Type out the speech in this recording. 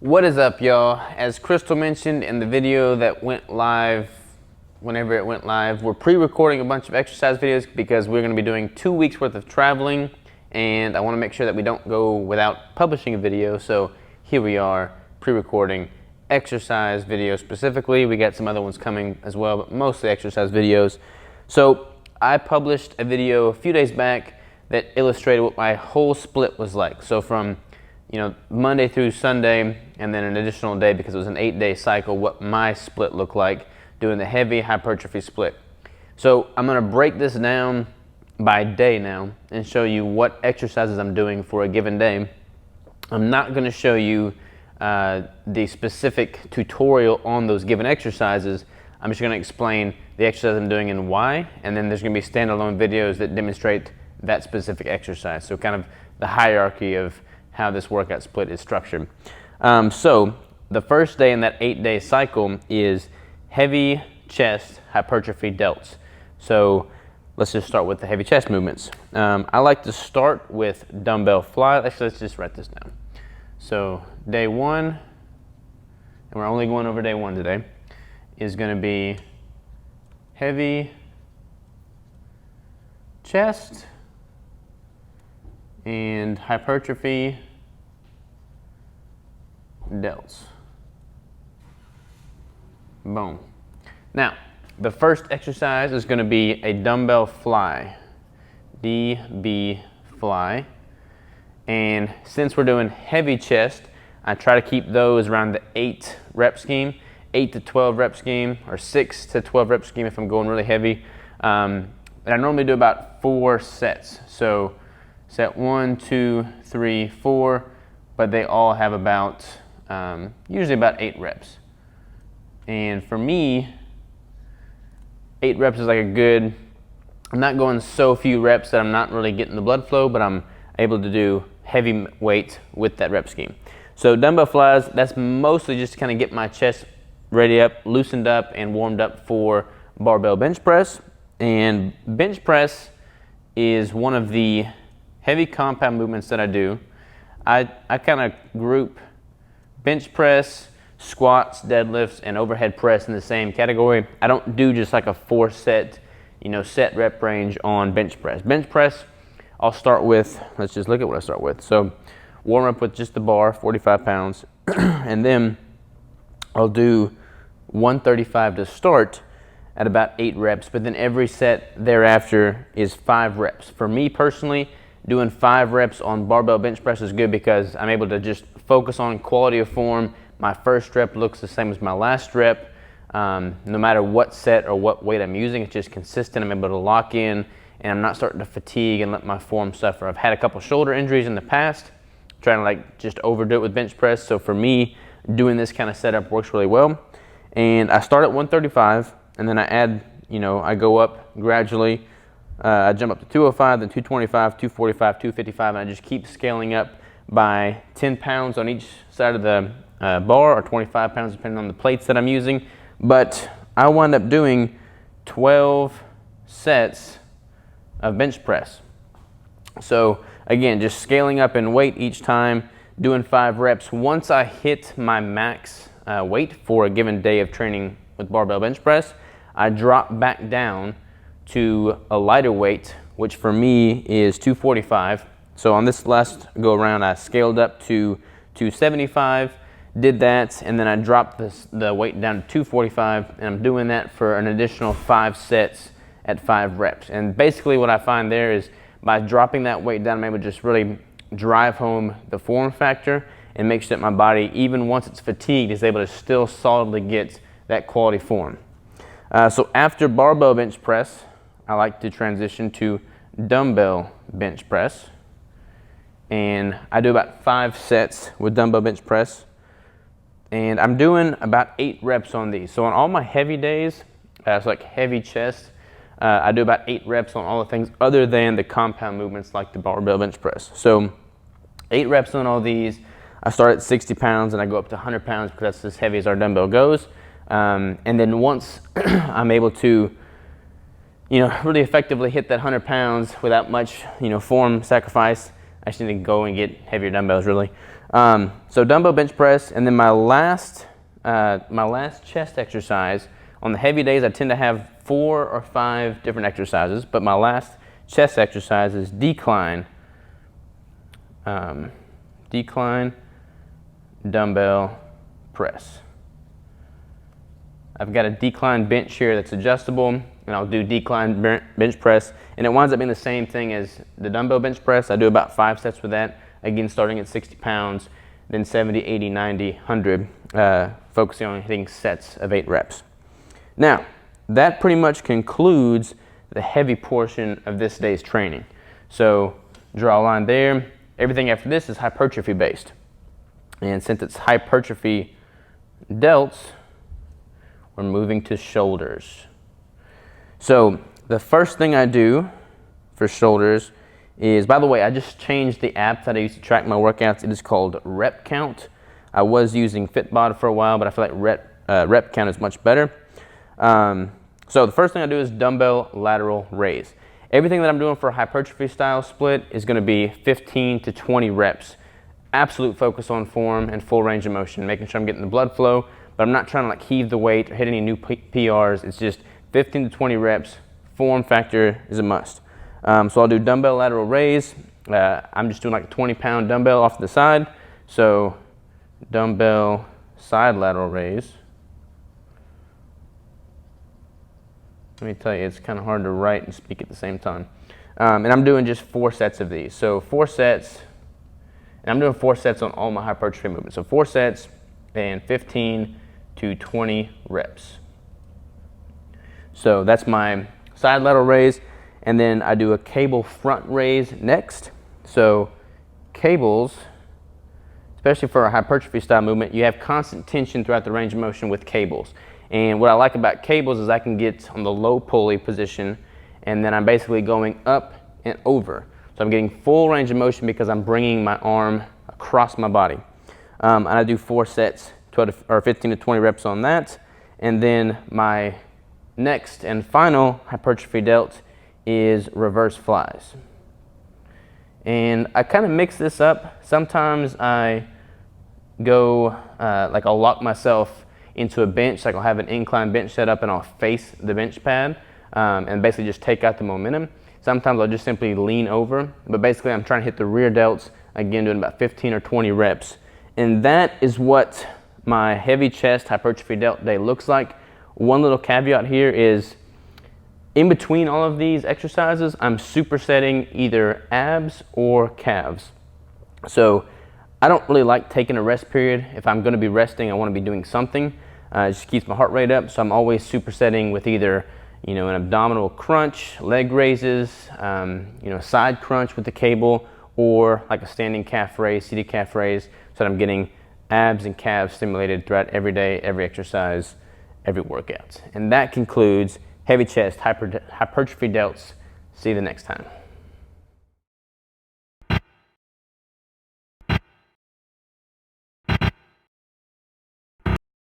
What is up, y'all? As Crystal mentioned in the video that went live, whenever it went live, we're pre-recording a bunch of exercise videos because we're going to be doing 2 weeks worth of traveling, and I want to make sure that we don't go without publishing a video. So here we are, pre-recording exercise videos specifically. We got some other ones coming as well, but mostly exercise videos. So I published a video a few days back that illustrated what my whole split was like. So from Monday through Sunday, and then an additional day because it was an 8-day cycle, what my split looked like doing the heavy hypertrophy split. So I'm gonna break this down by day now and show you what exercises I'm doing for a given day. I'm not gonna show you the specific tutorial on those given exercises. I'm just gonna explain the exercise I'm doing and why, and then there's gonna be standalone videos that demonstrate that specific exercise. So kind of the hierarchy of how this workout split is structured. So the first day in that 8-day cycle is heavy chest hypertrophy delts. So let's just start with the heavy chest movements. I like to start with dumbbell fly. Actually, let's just write this down. So day one, and we're only going over day one today, is going to be heavy chest and hypertrophy delts. Boom. Now, the first exercise is going to be a dumbbell fly, DB fly. And since we're doing heavy chest, I try to keep those around the 8 rep scheme, 8 to 12 rep scheme, or 6 to 12 rep scheme if I'm going really heavy. And I normally do about 4 sets. So set 1, 2, 3, 4, but they all have about, usually about 8 reps. And for me, 8 reps is like a good, I'm not going so few reps that I'm not really getting the blood flow, but I'm able to do heavy weight with that rep scheme. So dumbbell flies, that's mostly just to kind of get my chest ready up, loosened up, and warmed up for barbell bench press. And bench press is one of the heavy compound movements that I do. I kind of group bench press, squats, deadlifts, and overhead press in the same category. I don't do just like a 4-set, set rep range on bench press. Bench press, I'll start with, let's just look at what I start with. So warm up with just the bar, 45 pounds, and then I'll do 135 to start at about 8 reps, but then every set thereafter is 5 reps. For me personally, doing 5 reps on barbell bench press is good because I'm able to just focus on quality of form. My first rep looks the same as my last rep. No matter what set or what weight I'm using, it's just consistent. I'm able to lock in, and I'm not starting to fatigue and let my form suffer. I've had a couple shoulder injuries in the past, trying to just overdo it with bench press. So for me, doing this kind of setup works really well. And I start at 135, and then I add, I go up gradually. I jump up to 205, then 225, 245, 255, and I just keep scaling up by 10 pounds on each side of the bar, or 25 pounds depending on the plates that I'm using. But I wind up doing 12 sets of bench press. So again, just scaling up in weight each time, doing 5 reps. Once I hit my max weight for a given day of training with barbell bench press, I drop back down to a lighter weight, which for me is 245. So on this last go around, I scaled up to 275, did that, and then I dropped the weight down to 245, and I'm doing that for an additional 5 sets at 5 reps. And basically what I find there is by dropping that weight down, I'm able to just really drive home the form factor and make sure that my body, even once it's fatigued, is able to still solidly get that quality form. So after barbell bench press, I like to transition to dumbbell bench press. And I do about 5 sets with dumbbell bench press. And I'm doing about 8 reps on these. So on all my heavy days, so like heavy chest, I do about 8 reps on all the things other than the compound movements like the barbell bench press. So 8 reps on all these. I start at 60 pounds and I go up to 100 pounds because that's as heavy as our dumbbell goes. And then once I'm able to really effectively hit that 100 pounds without much, form sacrifice, I just need to go and get heavier dumbbells really. So dumbbell bench press, and then my last chest exercise. On the heavy days, I tend to have 4 or 5 different exercises, but my last chest exercise is decline dumbbell press. I've got a decline bench here that's adjustable, and I'll do decline bench press, and it winds up being the same thing as the dumbbell bench press. I do about 5 sets with that, again starting at 60 pounds, then 70, 80, 90, 100, focusing on hitting sets of 8 reps. Now, that pretty much concludes the heavy portion of this day's training. So draw a line there. Everything after this is hypertrophy based. And since it's hypertrophy delts, we're moving to shoulders. So the first thing I do for shoulders is, by the way, I just changed the app that I use to track my workouts. It is called Rep Count. I was using Fitbod for a while, but I feel like Rep Count is much better. So the first thing I do is dumbbell lateral raise. Everything that I'm doing for a hypertrophy style split is going to be 15 to 20 reps. Absolute focus on form and full range of motion, making sure I'm getting the blood flow, but I'm not trying to like heave the weight or hit any new PRs. It's just 15 to 20 reps. Form factor is a must. So I'll do dumbbell lateral raise. I'm just doing like a 20-pound dumbbell off to the side. So dumbbell side lateral raise. Let me tell you, it's kind of hard to write and speak at the same time. And I'm doing just 4 sets of these. So 4 sets, and I'm doing 4 sets on all my hypertrophy movements. So 4 sets and 15 to 20 reps. So that's my side lateral raise. And then I do a cable front raise next. So cables, especially for a hypertrophy style movement, you have constant tension throughout the range of motion with cables. And what I like about cables is I can get on the low pulley position, and then I'm basically going up and over. So I'm getting full range of motion because I'm bringing my arm across my body. And I do 4 sets, 15 to 20 reps on that. And then my next and final hypertrophy delt is reverse flies. And I kind of mix this up. Sometimes I go, like I'll lock myself into a bench, like I'll have an incline bench set up and I'll face the bench pad and basically just take out the momentum. Sometimes I'll just simply lean over, but basically I'm trying to hit the rear delts, again doing about 15 or 20 reps. And that is what my heavy chest hypertrophy delt day looks like. One little caveat here is, in between all of these exercises, I'm supersetting either abs or calves. So I don't really like taking a rest period. If I'm going to be resting, I want to be doing something. It just keeps my heart rate up. So I'm always supersetting with either, an abdominal crunch, leg raises, side crunch with the cable, or like a standing calf raise, seated calf raise, so that I'm getting abs and calves stimulated throughout every day, every exercise, every workout. And that concludes heavy chest hypertrophy delts. See you the next time.